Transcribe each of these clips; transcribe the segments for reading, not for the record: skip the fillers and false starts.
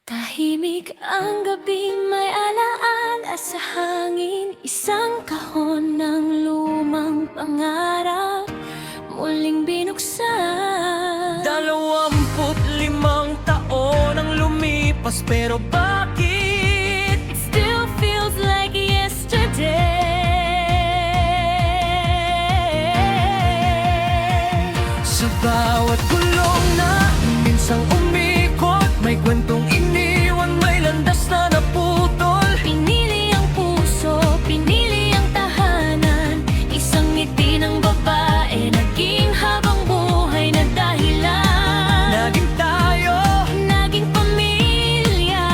Tahimik ang gabing may alaala sa hangin. Isang kahon ng lumang pangarap muling binuksan. 25 taon ang lumipas, pero bakit It still feels like yesterday. sa bawat gulong na minsang umikot, may kwentong iniwan, may landas na naputol. Pinili ang puso, pinili ang tahanan. Isang ngiti ng babae, naging habang buhay na dahilan. Naging tayo Naging pamilya.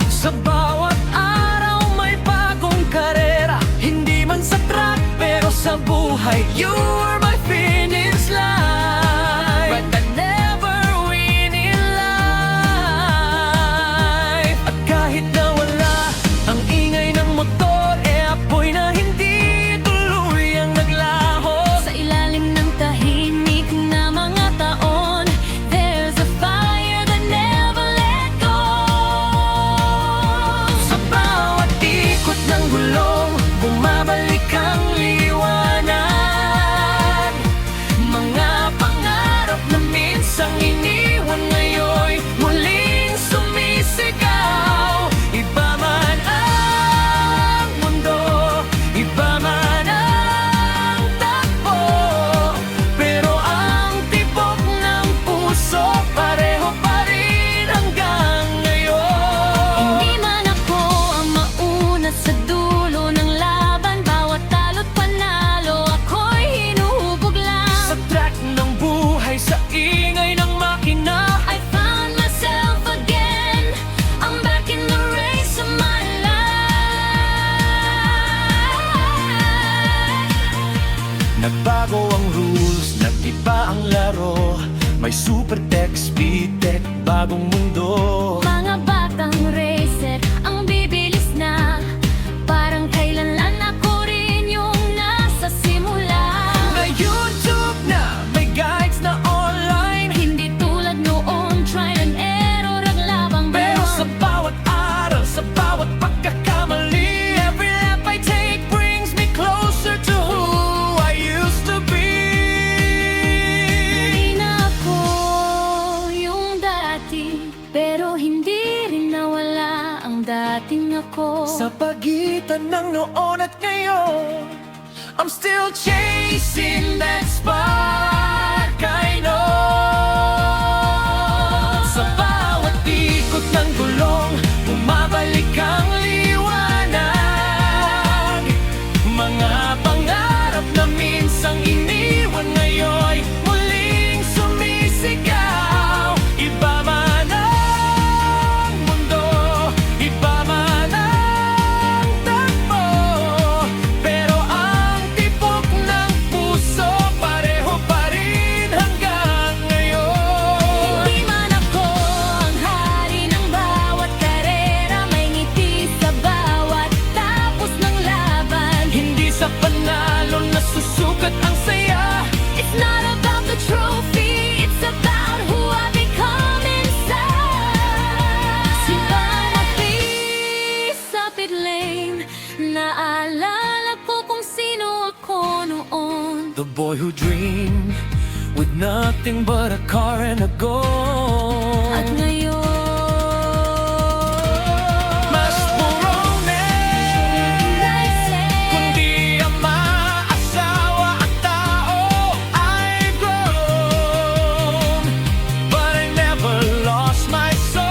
sa bawat araw, may bagong karera. Hindi man sa track, pero sa buhay. You are my finish line, but I never win in life. At kahit nawala ang ingay ng motor, apoy na hindi tuluyang naglaho. Sa ilalim ng tahimik na mga taon, there's a fire that never let go. Sa bawat ikot ng gulong, bumabalik ang liwanag. Mga pangarap na minsang iniwan, ngayon'y muling sumisigaw. Iba man ang mundo, iba man ang takbo, pero ang tibok ng puso pareho pa rin hanggang ngayon. Hindi man ako ang mauna sa dulo ng laban. Bawat talo't panalo, ako'y hinuhubog lang. Sa track ng buhay, sa ingay ng makina, I found myself again. I'm back in the race of my life. nagbago ang rules, nag-iba ang laro. May super tech, speed tech, bagong mundo. Mga batang racer, ang bibilis na. Parang kailanlan ako rin yung nasa simula. May YouTube na, may guides na online, Hindi tulad noon, trial and error ang labang pero sa bayon. bawat aral, sa bawat pagkakamali, every lap I take brings me closer to who I used to be. Hindi na ako yung dati, pero hindi rin nawala ang dating ako. Sa pagitan ng noon at ngayon, I'm still chasing that spark I know. Sa bawat ikot ng gulong, bumabalik ang liwanag. Mga pangarap na minsang iniwan, ngayon'y muling sumisigaw. Iba man ang mundo, iba man ang takbo, pero ang tibok ng puso pareho pa rin hanggang ngayon. Hindi man ako ang hari ng bawat karera. May ngiti sa bawat tapos ng laban. Hindi sa panalo nasusukat ang saya. It's not about the trophy, it's about who I become inside. Simbahan please sa pit lane. Naalala ko kung sino ako noon. The boy who dreamed with nothing but a car and a goal. At ngayon, mas kundi ang maasawa at tao. I've grown, but I never lost my soul.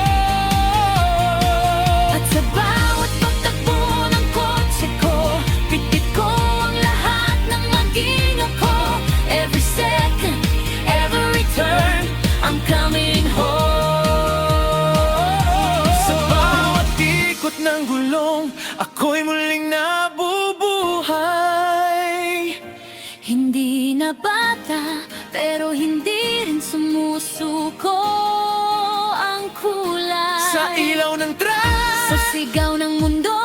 at sa bawat pagtakbo ng kotse ko, pitit ko ang lahat ng maging ako. Every second, every turn, I'm coming home. Sa bawat ikot ng gulong, ako'y muling nabubuhay. Hindi na bata, pero hindi rin sumusuko ang kulay. Sa ilaw ng Sa truck, sigaw ng mundo,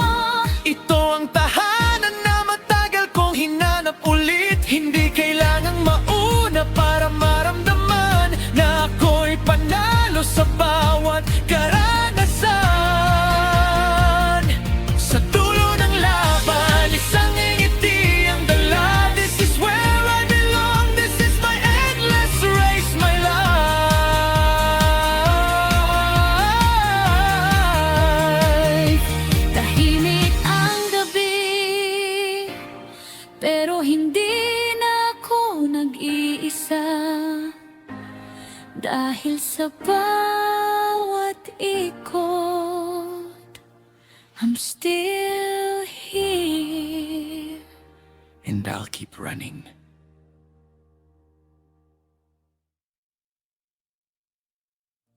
ito ang tahanan na matagal kong hinanap ulit. Hindi kailangang mauna para maramdaman na ako'y panalo sa bawat karanasan. Dahil sa bawat ikot, I'm still here. And I'll keep running.